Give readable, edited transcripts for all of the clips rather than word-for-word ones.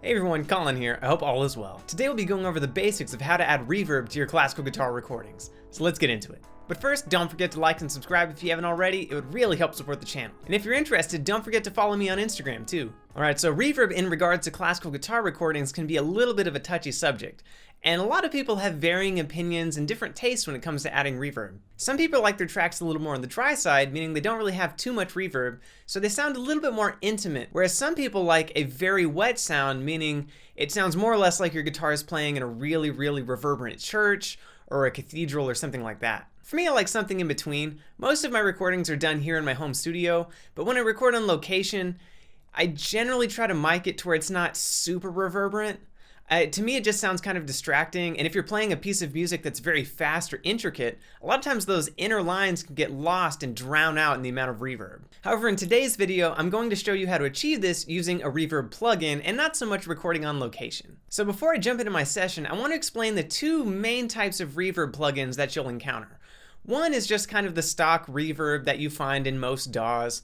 Hey everyone, Colin here. I hope all is well. Today we'll be going over the basics of how to add reverb to your classical guitar recordings. So let's get into it. But first, don't forget to like and subscribe if you haven't already. It would really help support the channel. And if you're interested, don't forget to follow me on Instagram too. Alright, so reverb in regards to classical guitar recordings can be a little bit of a touchy subject. And a lot of people have varying opinions and different tastes when it comes to adding reverb. Some people like their tracks a little more on the dry side, meaning they don't really have too much reverb, so they sound a little bit more intimate. Whereas some people like a very wet sound, meaning it sounds more or less like your guitar is playing in a really reverberant church or a cathedral or something like that. For me, I like something in between. Most of my recordings are done here in my home studio, but when I record on location, I generally try to mic it to where it's not super reverberant. To me, it just sounds kind of distracting, and if you're playing a piece of music that's very fast or intricate, a lot of times those inner lines can get lost and drown out in the amount of reverb. However, in today's video, I'm going to show you how to achieve this using a reverb plugin and not so much recording on location. So before I jump into my session, I want to explain the two main types of reverb plugins that you'll encounter. One is just kind of the stock reverb that you find in most DAWs,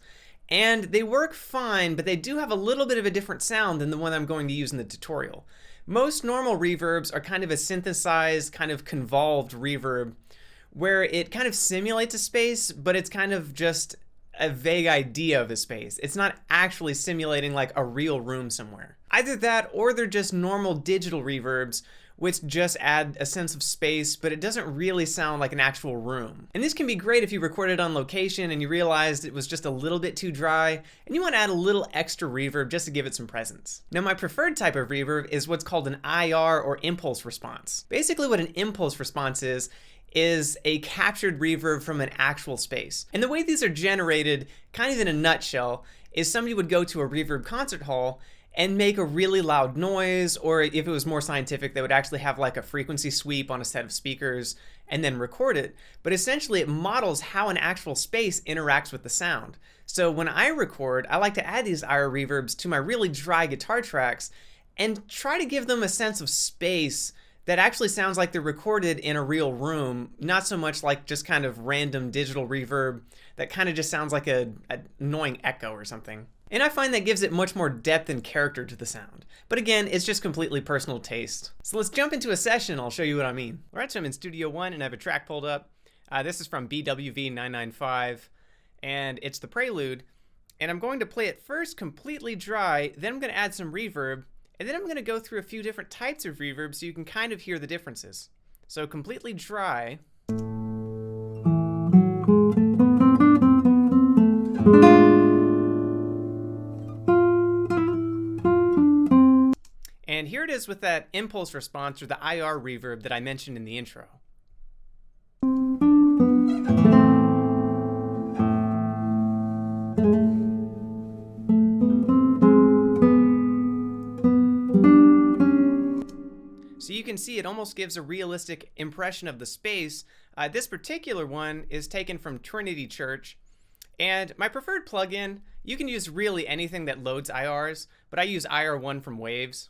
and they work fine, but they do have a little bit of a different sound than the one I'm going to use in the tutorial. Most normal reverbs are kind of a synthesized, kind of convolved reverb where it kind of simulates a space, but it's kind of just a vague idea of a space. It's not actually simulating like a real room somewhere. Either that or they're just normal digital reverbs which just add a sense of space, but it doesn't really sound like an actual room. And this can be great if you recorded on location and you realized it was just a little bit too dry, and you want to add a little extra reverb just to give it some presence. Now, my preferred type of reverb is what's called an IR or impulse response. Basically what an impulse response is a captured reverb from an actual space. And the way these are generated, kind of in a nutshell, is somebody would go to a reverb concert hall and make a really loud noise, or if it was more scientific, they would actually have like a frequency sweep on a set of speakers and then record it. But essentially it models how an actual space interacts with the sound. So when I record, I like to add these IR reverbs to my really dry guitar tracks and try to give them a sense of space that actually sounds like they're recorded in a real room, not so much like just kind of random digital reverb that kind of just sounds like an annoying echo or something. And I find that gives it much more depth and character to the sound. But again, it's just completely personal taste. So let's jump into a session and I'll show you what I mean. All right, so I'm in Studio One and I have a track pulled up. This is from BWV 995 and it's the Prelude. And I'm going to play it first completely dry, then I'm going to add some reverb, and then I'm going to go through a few different types of reverb so you can kind of hear the differences. So completely dry. And here it is with that impulse response or the IR reverb that I mentioned in the intro. So you can see it almost gives a realistic impression of the space. This particular one is taken from Trinity Church. And my preferred plugin, you can use really anything that loads IRs, but I use IR1 from Waves,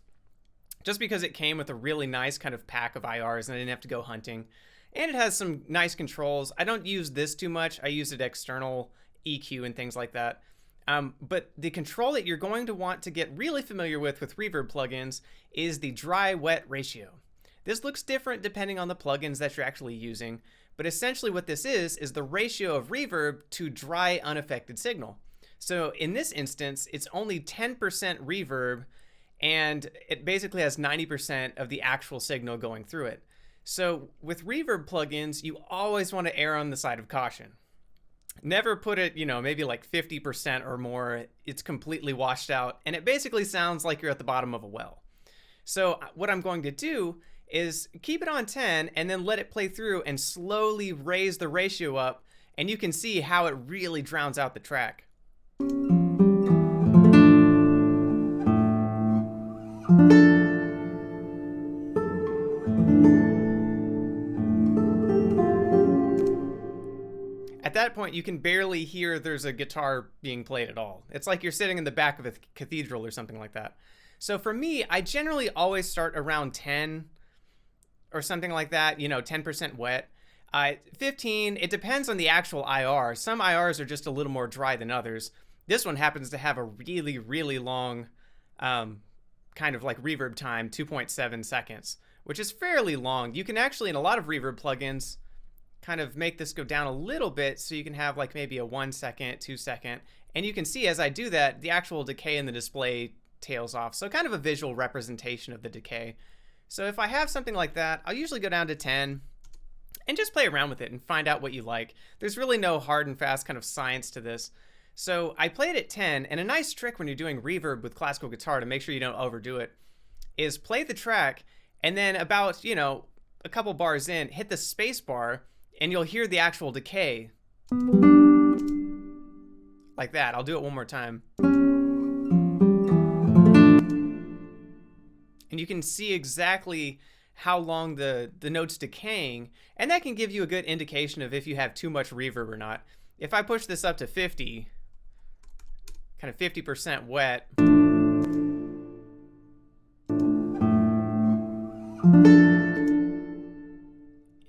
just because it came with a really nice kind of pack of IRs and I didn't have to go hunting. And it has some nice controls. I don't use this too much. I use it external EQ and things like that. But the control that you're going to want to get really familiar with reverb plugins is the dry-wet ratio. This looks different depending on the plugins that you're actually using, but essentially what this is the ratio of reverb to dry unaffected signal. So in this instance, it's only 10% reverb, and it basically has 90% of the actual signal going through it. So with reverb plugins, you always want to err on the side of caution. Never put it, maybe like 50% or more. It's completely washed out, and it basically sounds like you're at the bottom of a well. So what I'm going to do is keep it on 10 and then let it play through and slowly raise the ratio up, and you can see how it really drowns out the track. At that point, you can barely hear there's a guitar being played at all. It's like you're sitting in the back of a cathedral or something like that. So for me, I generally always start around 10 or something like that, 10% wet. 15, it depends on the actual IR. Some IRs are just a little more dry than others. This one happens to have a really long kind kind of like reverb time, 2.7 seconds, which is fairly long. You can actually, in a lot of reverb plugins, kind of make this go down a little bit so you can have like maybe a 1 second, 2 second. And you can see as I do that, the actual decay in the display tails off. So kind of a visual representation of the decay. So if I have something like that, I'll usually go down to 10 and just play around with it and find out what you like. There's really no hard and fast kind of science to this. So I play it at 10, and a nice trick when you're doing reverb with classical guitar to make sure you don't overdo it is play the track and then about, you know, a couple bars in, hit the space bar and you'll hear the actual decay. Like that. I'll do it one more time. And you can see exactly how long the note's decaying, and that can give you a good indication of if you have too much reverb or not. If I push this up to 50, kind of 50% wet,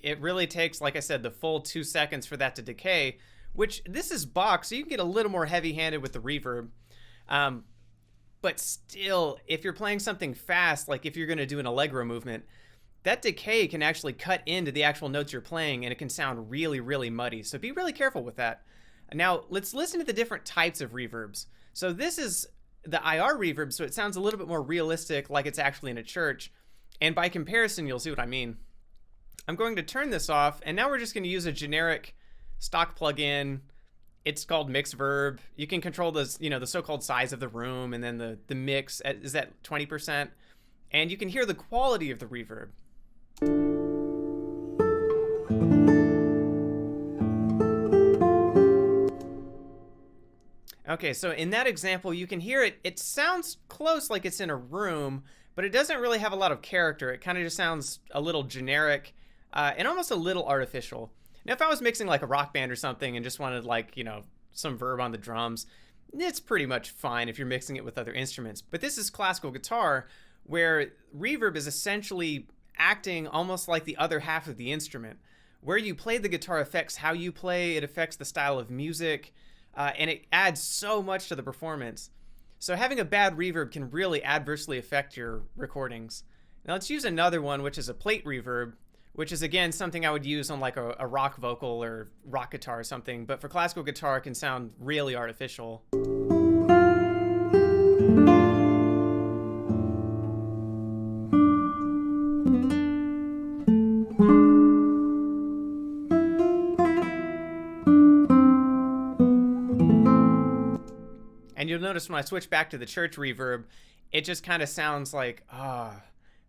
it really takes, like I said, the full 2 seconds for that to decay, which this is box, so you can get a little more heavy-handed with the reverb. But still, if you're playing something fast, like if you're going to do an allegro movement, that decay can actually cut into the actual notes you're playing, and it can sound really, really muddy. So be really careful with that. Now, let's listen to the different types of reverbs. So this is the IR reverb, so it sounds a little bit more realistic, like it's actually in a church. And by comparison, you'll see what I mean. I'm going to turn this off, and now we're just going to use a generic stock plugin. It's called Reverb. You can control the so-called size of the room, and then the mix is at 20%, and you can hear the quality of the reverb. Okay, so in that example, you can hear it. It sounds close, like it's in a room, but it doesn't really have a lot of character. It kind of just sounds a little generic and almost a little artificial. Now, if I was mixing like a rock band or something and just wanted like, you know, some verb on the drums, it's pretty much fine if you're mixing it with other instruments. But this is classical guitar, where reverb is essentially acting almost like the other half of the instrument. Where you play the guitar affects how you play, it affects the style of music, and it adds so much to the performance. So having a bad reverb can really adversely affect your recordings. Now let's use another one, which is a plate reverb, which is again something I would use on like a rock vocal or rock guitar or something, but for classical guitar it can sound really artificial. And you'll notice when I switch back to the church reverb, it just kind of sounds like,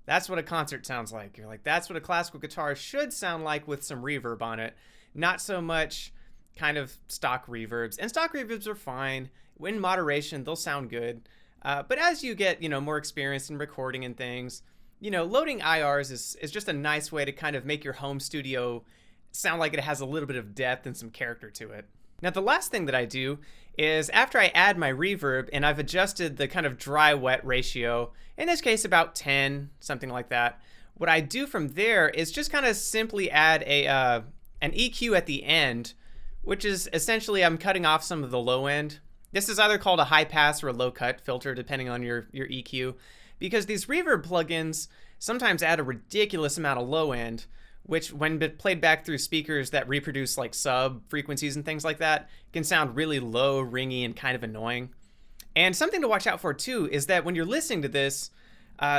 that's what a concert sounds like. You're like, that's what a classical guitar should sound like with some reverb on it. Not so much kind of stock reverbs. And stock reverbs are fine. In moderation, they'll sound good. But as you get, more experience in recording and things, loading IRs is just a nice way to kind of make your home studio sound like it has a little bit of depth and some character to it. Now, the last thing that I do is after I add my reverb and I've adjusted the kind of dry-wet ratio, in this case about 10, something like that, what I do from there is just kind of simply add an EQ at the end, which is essentially I'm cutting off some of the low end. This is either called a high pass or a low cut filter, depending on your EQ, because these reverb plugins sometimes add a ridiculous amount of low end, which when played back through speakers that reproduce like sub frequencies and things like that, can sound really low, ringy, and kind of annoying. And something to watch out for too is that when you're listening to this,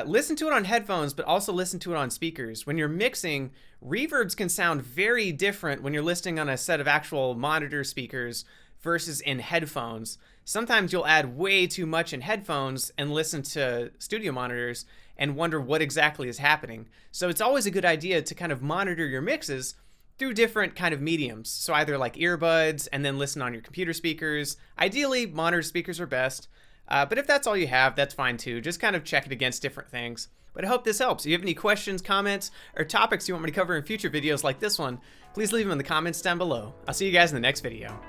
listen to it on headphones, but also listen to it on speakers. When you're mixing, reverbs can sound very different when you're listening on a set of actual monitor speakers versus in headphones. Sometimes you'll add way too much in headphones and listen to studio monitors and wonder what exactly is happening. So it's always a good idea to kind of monitor your mixes through different kind of mediums. So either like earbuds and then listen on your computer speakers. Ideally, monitor speakers are best. But if that's all you have, that's fine too. Just kind of check it against different things. But I hope this helps. If you have any questions, comments, or topics you want me to cover in future videos like this one, please leave them in the comments down below. I'll see you guys in the next video.